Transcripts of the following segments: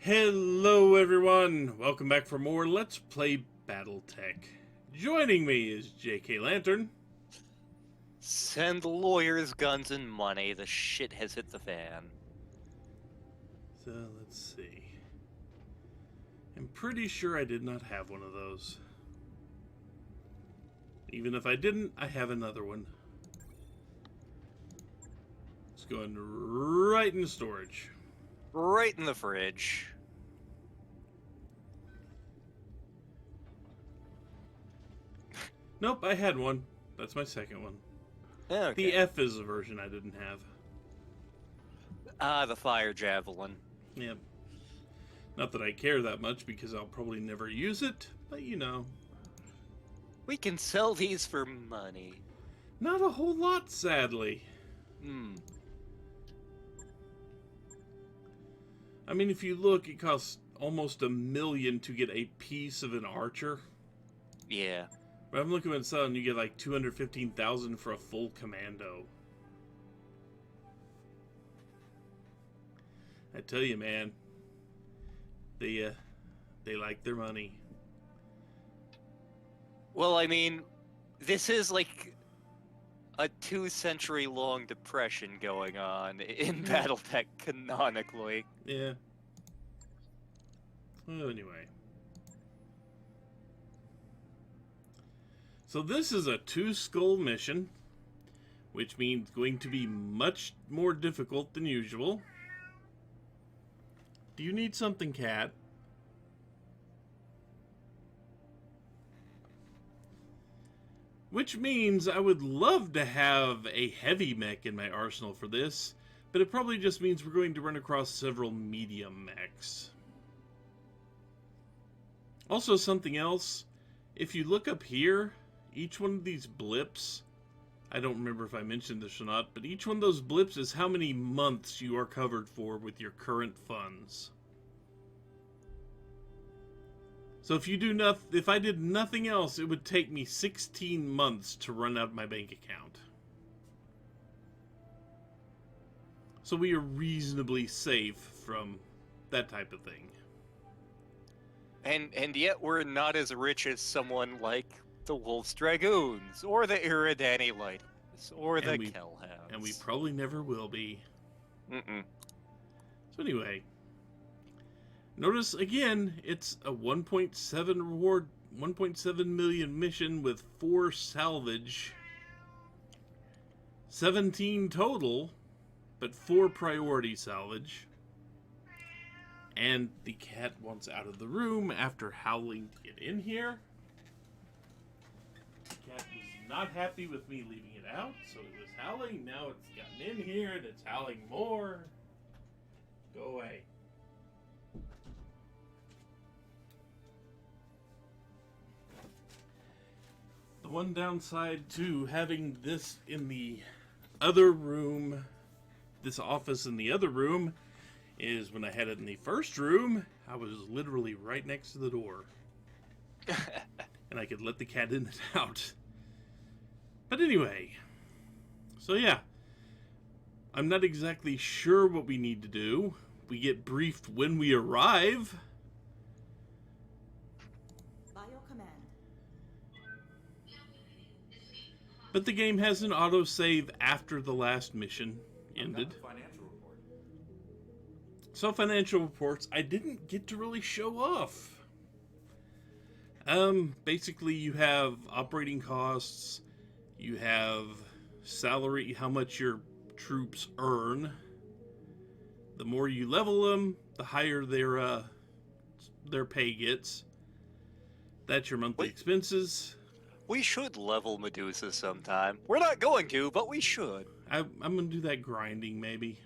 Hello everyone! Welcome back for more Let's Play Battletech. Joining me is JKLantern. Send lawyers, guns, and money. The shit has hit the fan. So, let's see. I'm pretty sure I did not have one of those. Even if I didn't, I have another one. It's going right in storage. Right in the fridge. Nope, I had one. That's my second one. Okay. The F is a version I didn't have. Ah, the fire javelin. Yep. Not that I care that much because I'll probably never use it, but you know. We can sell these for money. Not a whole lot, sadly. I mean, if you look, it costs almost $1 million to get a piece of an archer. Yeah. But I'm looking at selling, you get like 215,000 for a full commando. I tell you, man, they like their money. Well, I mean, this is like a 2-century-long depression going on in Battletech canonically. Yeah. Well, anyway. So this is a 2-skull mission, which means going to be much more difficult than usual. Do you need something, cat? Which means I would love to have a heavy mech in my arsenal for this, but it probably just means we're going to run across several medium mechs. Also, something else, if you look up here, each one of these blips, I don't remember if I mentioned this or not, but each one of those blips is how many months you are covered for with your current funds. So if I did nothing else, it would take me 16 months to run out my bank account. So we are reasonably safe from that type of thing. And yet we're not as rich as someone like the Wolf's Dragoons, or the Iridani Lighters, or the Kellhounds. And we probably never will be. So anyway, notice again, it's a 1.7 reward, 1.7 million mission with 4 salvage, 17 total, but 4 priority salvage. And the cat wants out of the room after howling to get in here. The cat was not happy with me leaving it out, so it was howling. Now it's gotten in here and it's howling more. Go away. The one downside to having this in the other room, this office in the other room, is when I had it in the first room, I was literally right next to the door. And I could let the cat in and out. But anyway, so yeah, I'm not exactly sure what we need to do. We get briefed when we arrive. But the game has an autosave after the last mission ended. So financial reports, I didn't get to really show off. Basically you have operating costs, you have salary, how much your troops earn. The more you level them, the higher their pay gets. That's your monthly expenses. We should level Medusa sometime. We're not going to, but we should. I'm going to do that grinding, maybe.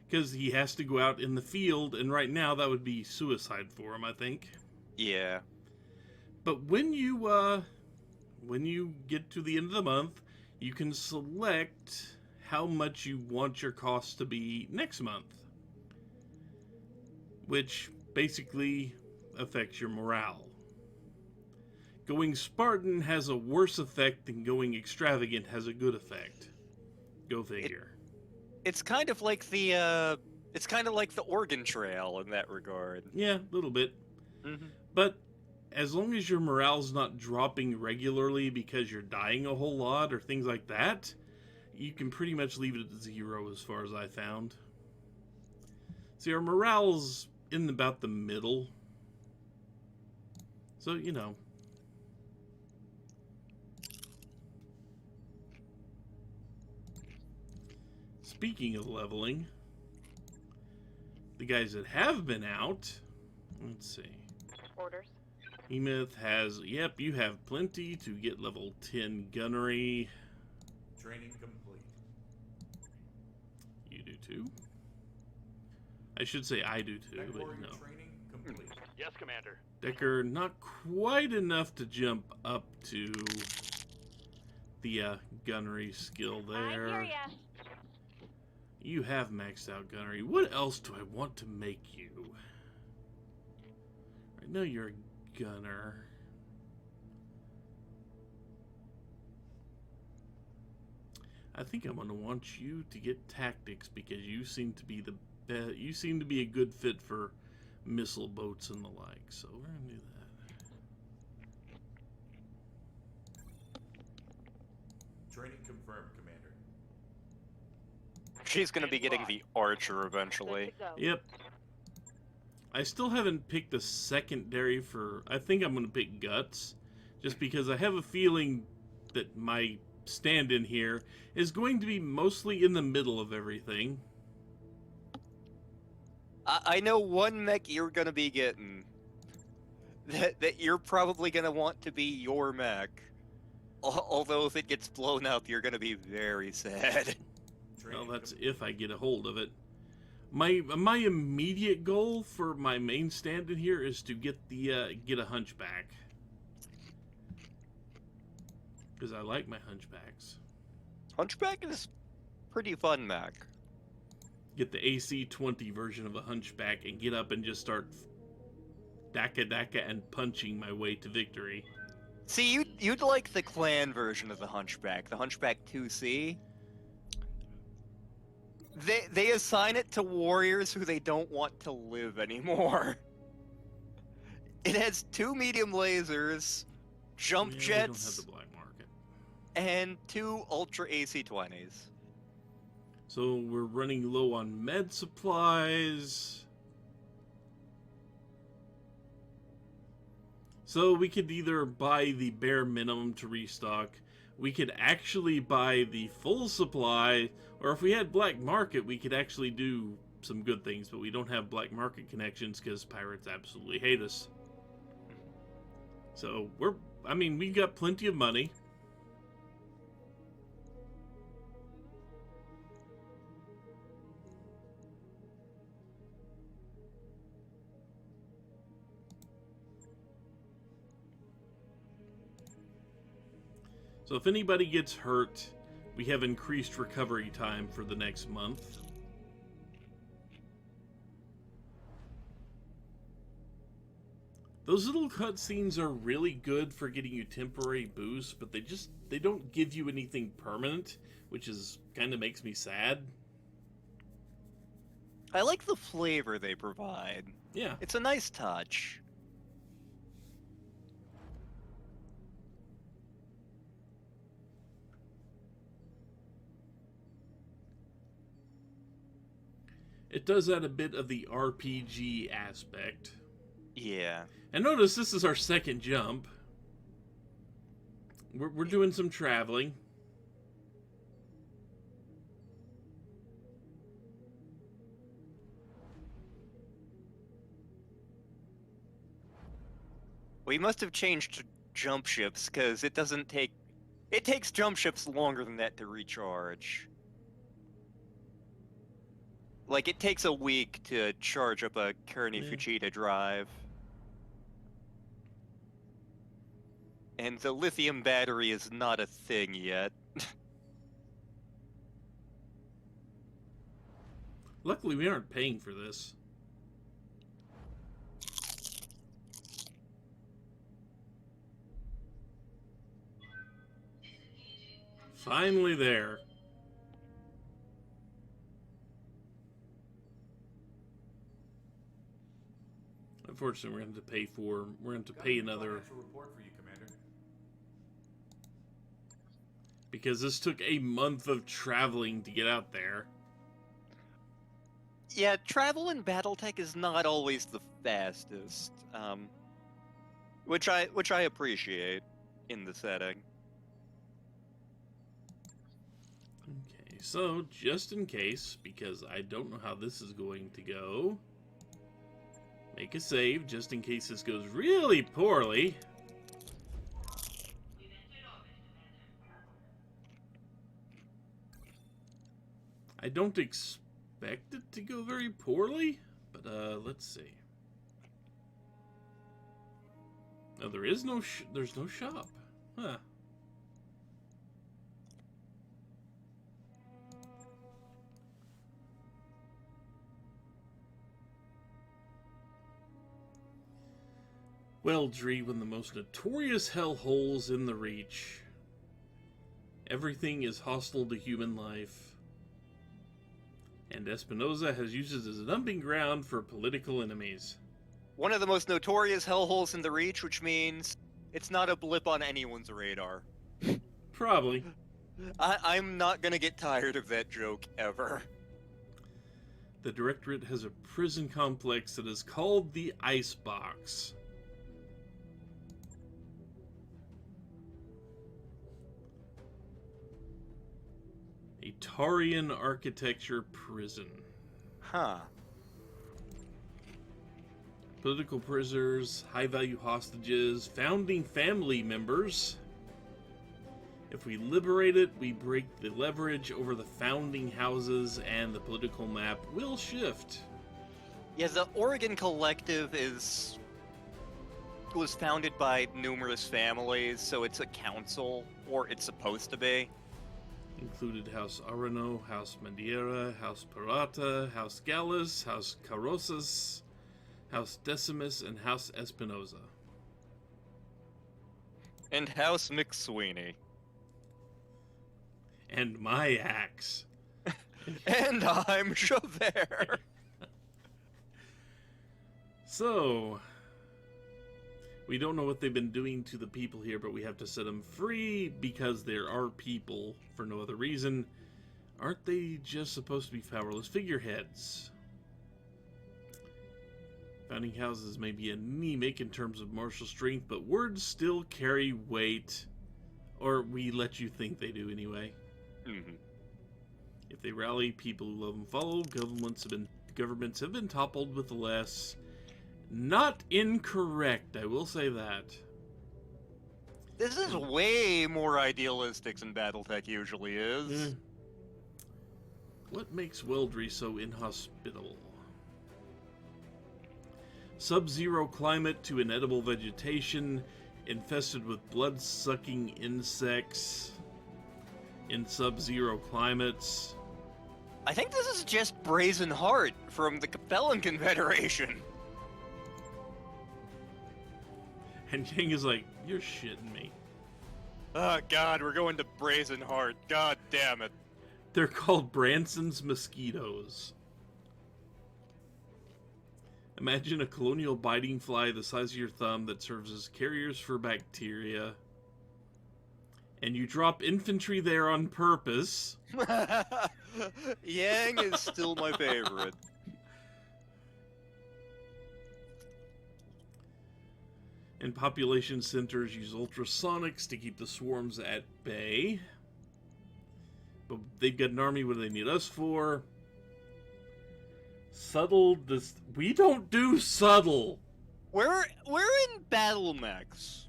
Because he has to go out in the field, and right now that would be suicide for him, I think. Yeah. But when you get to the end of the month, you can select how much you want your costs to be next month. Which basically affects your morale. Going Spartan has a worse effect than going Extravagant has a good effect. Go figure. It's kind of like the It's kind of like the Oregon Trail in that regard. Yeah, a little bit. Mm-hmm. But as long as your morale's not dropping regularly because you're dying a whole lot or things like that, you can pretty much leave it at 0 as far as I found. See, our morale's in about the middle. So, you know. Speaking of leveling, the guys that have been out, let's see. Orders. Emeth has, yep, you have plenty to get level 10 gunnery. Training complete. You do too. I should say I do too, Mech but warrior no. training complete. Yes, Commander. Decker, not quite enough to jump up to the gunnery skill there. I hear ya. You have maxed out gunnery. What else do I want to make you? I know you're a gunner. I think I'm gonna want you to get tactics because you seem to be you seem to be a good fit for missile boats and the like. So we're gonna do that. Training confirmed, Commander. She's gonna be getting the Archer eventually. Good to go. Yep. I still haven't picked a secondary for... I think I'm going to pick Guts. Just because I have a feeling that my stand-in here is going to be mostly in the middle of everything. I know one mech you're gonna be getting. That you're probably gonna want to be your mech. Although if it gets blown up, you're gonna be very sad. Well, that's if I get a hold of it. My immediate goal for my main stand-in here is to get a hunchback. Because I like my hunchbacks. Hunchback is pretty fun mech. Get the AC-20 version of a hunchback and get up and just start daka and punching my way to victory. See, you'd like the clan version of the Hunchback 2C. They assign it to warriors who they don't want to live anymore. It has 2 medium lasers, jump Yeah, jets, we don't have the black market. and 2 ultra AC-20s. So we're running low on med supplies. So we could either buy the bare minimum to restock, we could actually buy the full supply, or if we had black market, we could actually do some good things, but we don't have black market connections because pirates absolutely hate us. So we've got plenty of money. So if anybody gets hurt, we have increased recovery time for the next month. Those little cutscenes are really good for getting you temporary boosts, but they don't give you anything permanent, which is kind of makes me sad. I like the flavor they provide. Yeah. It's a nice touch. It does add a bit of the RPG aspect. Yeah. And notice this is our second jump. We're doing some traveling. We must have changed jump ships, because it doesn't take... It takes jump ships longer than that to recharge. Like, it takes a week to charge up a Kearney Yeah. Fujita drive. And the lithium battery is not a thing yet. Luckily, we aren't paying for this. Finally there. Unfortunately, we're going to pay another, Financial report for you, Commander. because this took a month of traveling to get out there. Yeah, travel in Battletech is not always the fastest, which I appreciate in the setting. Okay, so just in case, because I don't know how this is going to go, make a save just in case this goes really poorly. I don't expect it to go very poorly, but let's see. No, there's no shop. Huh. Weldry, one of the most notorious hellholes in the Reach. Everything is hostile to human life. And Espinosa has used it as a dumping ground for political enemies. One of the most notorious hellholes in the Reach, which means it's not a blip on anyone's radar. Probably. I'm not gonna get tired of that joke ever. The Directorate has a prison complex that is called the Icebox. A Tarian architecture prison. Huh. Political prisoners, high-value hostages, founding family members. If we liberate it, we break the leverage over the founding houses and the political map will shift. Yeah, the Oregon Collective was founded by numerous families, so it's a council, or it's supposed to be. Included House Arano, House Madeira, House Parata, House Gallus, House Carosas, House Decimus, and House Espinosa. And House McSweeney. And my axe. And I'm Javert. So, we don't know what they've been doing to the people here, but we have to set them free because there are people for no other reason. Aren't they just supposed to be powerless figureheads? Founding houses may be anemic in terms of martial strength, but words still carry weight. Or we let you think they do anyway. Mm-hmm. If they rally, people who love and follow, governments have been toppled with less. Not incorrect, I will say that. This is way more idealistic than Battletech usually is. What makes Weldry so inhospitable? Sub-zero climate to inedible vegetation, infested with blood-sucking insects in sub-zero climates. I think this is just Brazen Heart from the Capellan Confederation. And Yang is like, you're shitting me. Oh god, we're going to Brazen Heart. God damn it. They're called Branson's mosquitoes. Imagine a colonial biting fly the size of your thumb that serves as carriers for bacteria. And you drop infantry there on purpose. Yang is still my favorite. And population centers use ultrasonics to keep the swarms at bay. But they've got an army. What do they need us for? Subtle. We don't do subtle. We're in battle mechs.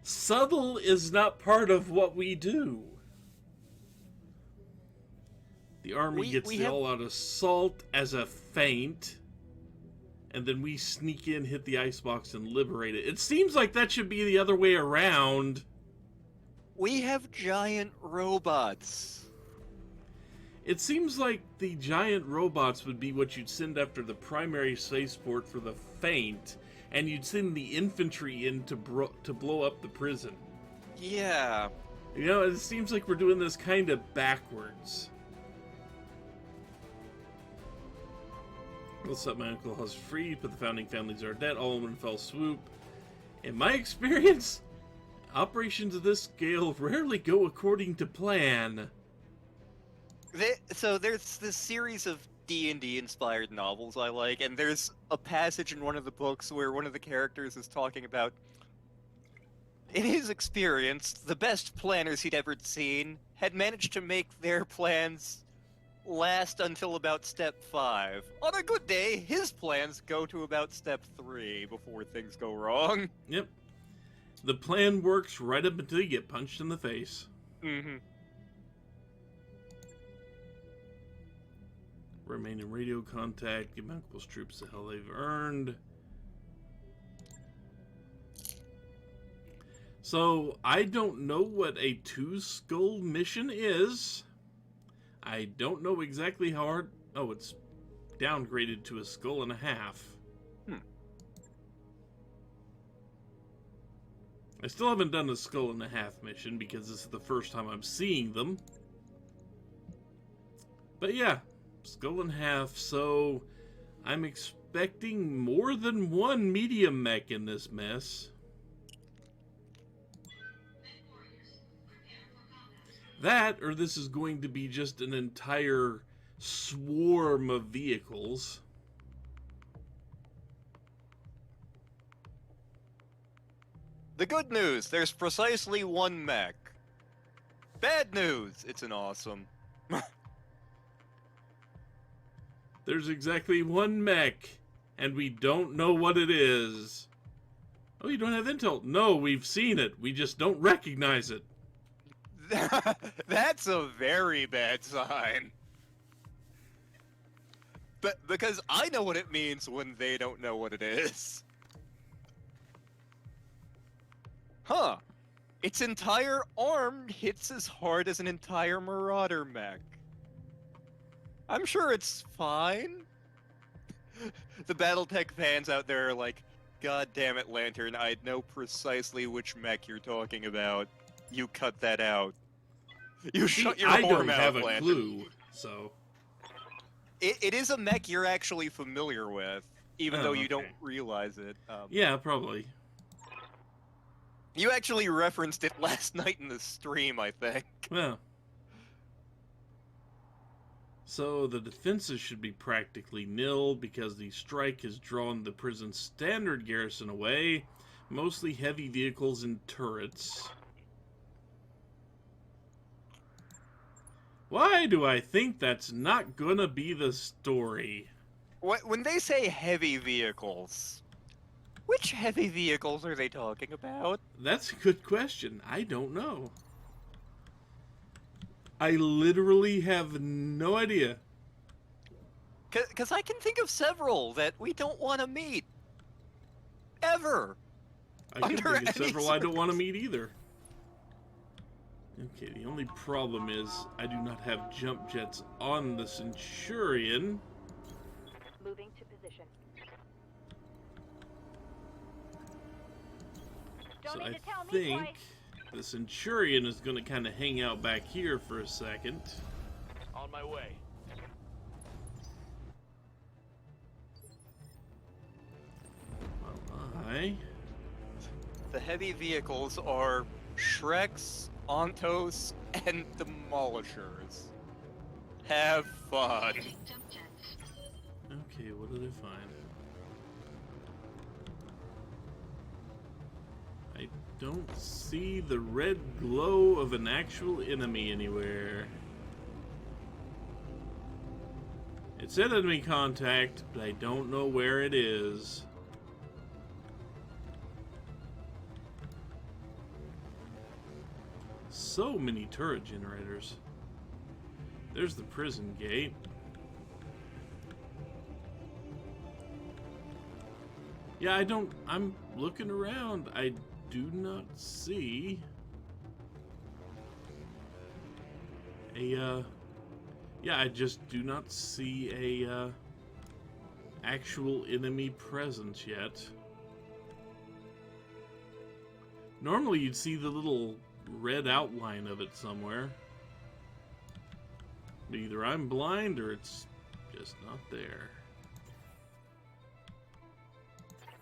Subtle is not part of what we do. The army gets the all-out assault as a feint, and then we sneak in, hit the icebox, and liberate it. It seems like that should be the other way around. We have giant robots. It seems like the giant robots would be what you'd send after the primary spaceport for the feint, and you'd send the infantry in to blow up the prison. Yeah. You know, it seems like we're doing this kind of backwards. Let's set my uncle house free, but the founding families are dead, all in one fell swoop. In my experience, operations of this scale rarely go according to plan. So there's this series of D&D inspired novels I like, and there's a passage in one of the books where one of the characters is talking about, in his experience, the best planners he'd ever seen had managed to make their plans last until about step 5. On a good day, his plans go to about step 3 before things go wrong. Yep. The plan works right up until you get punched in the face. Mm-hmm. Remain in radio contact, give my uncle's troops the hell they've earned. So, I don't know what a 2-skull mission is. I don't know exactly how hard... Oh, it's downgraded to a 1.5 skulls. I still haven't done a 1.5 skulls mission because this is the first time I'm seeing them. But yeah, 1.5 skulls, so I'm expecting more than one medium mech in this mess. That, or this is going to be just an entire swarm of vehicles. The good news, there's precisely one mech. Bad news, it's an awesome. There's exactly one mech, and we don't know what it is. Oh, you don't have intel? No, we've seen it. We just don't recognize it. That's a very bad sign. But because I know what it means when they don't know what it is. Huh. Its entire arm hits as hard as an entire Marauder mech. I'm sure it's fine. The Battletech fans out there are like, God damn it, Lantern, I know precisely which mech you're talking about. You cut that out. You shut your I whore don't mouth, have a Lantern. clue, so... It is a mech you're actually familiar with, even though you don't okay. realize it. Yeah, probably. You actually referenced it last night in the stream, I think. Well. So the defenses should be practically nil because the strike has drawn the prison's standard garrison away, mostly heavy vehicles and turrets. Why do I think that's not gonna be the story? When they say heavy vehicles, which heavy vehicles are they talking about? That's a good question. I don't know. I literally have no idea. Because I can think of several that we don't want to meet. Ever. I can Under think of any several I don't want to meet either. Okay, the only problem is I do not have jump jets on the Centurion. Moving to position. Don't So need I to tell me think twice. the Centurion is going to kind of hang out back here for a second. On my way. Aye. The heavy vehicles are Shreks, Ontos, and Demolishers. Have fun. Okay, what did I find? I don't see the red glow of an actual enemy anywhere. It said enemy contact, but I don't know where it is. So many turret generators. There's the prison gate. Yeah, I'm looking around. I do not see a, yeah, I just do not see a, actual enemy presence yet. Normally you'd see the little red outline of it somewhere. But either I'm blind or it's just not there.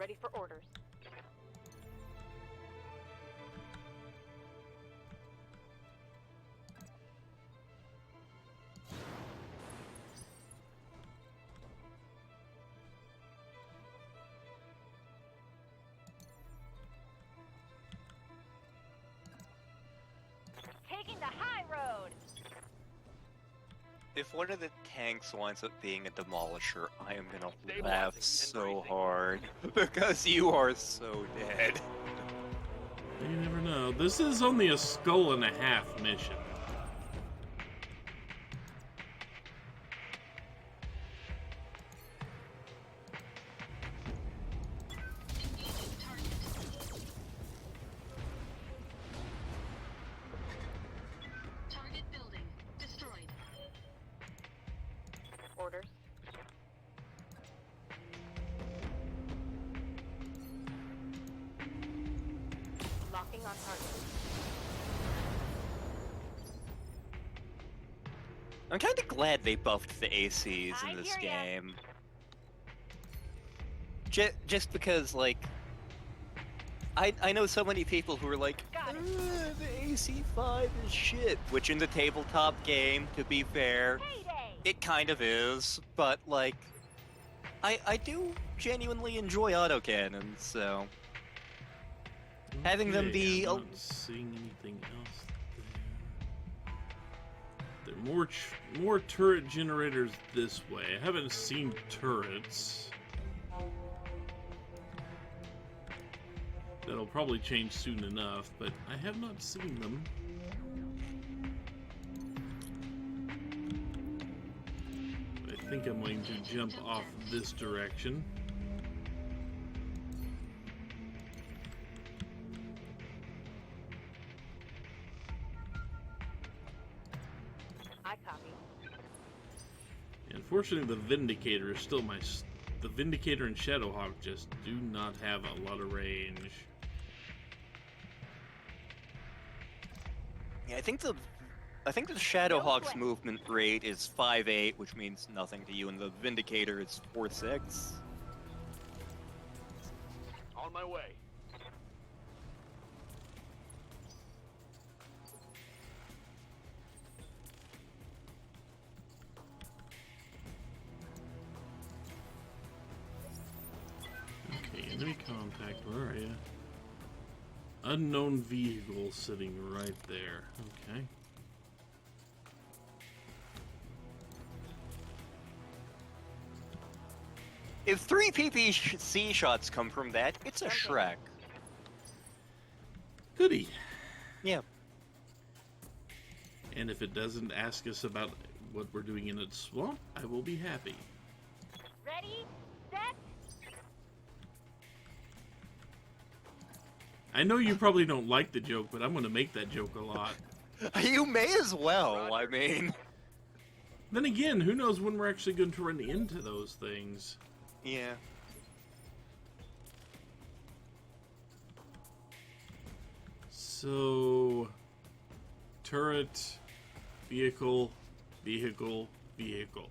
Ready for orders. Taking the high road. If one of the tanks winds up being a demolisher, I am gonna Stabilizing laugh and so bracing. hard because you are so dead. You never know. This is only a skull and a half mission. Target building destroyed. Orders. Locking on target. I'm kind of glad they buffed the ACs I in this hear ya. game. Just because, like, I know so many people who are like, Got it. the AC5 is shit. Which in the tabletop game, to be fair, Payday. it kind of is. But, like, I do genuinely enjoy autocannons, so... Having them Okay, be I'm a- not seeing anything else there. There are more turret generators this way. I haven't seen turrets. That'll probably change soon enough, but I have not seen them. I think I'm going to jump off this direction. I copy. Unfortunately, the Vindicator is still the Vindicator and Shadowhawk just do not have a lot of range. Yeah, I think the Shadowhawk's movement rate is 5'8", which means nothing to you, and the Vindicator is 4'6". On my way. Okay, enemy contact, where are you? Unknown vehicle sitting right there. Okay. If 3 PPC shots come from that, it's a Shrek. Goody. Yeah. And if it doesn't ask us about what we're doing in its swamp, I will be happy. Ready, set. I know you probably don't like the joke, but I'm going to make that joke a lot. You may as well, I mean... Then again, who knows when we're actually going to run into those things. Yeah. So... Turret, vehicle, vehicle, vehicle.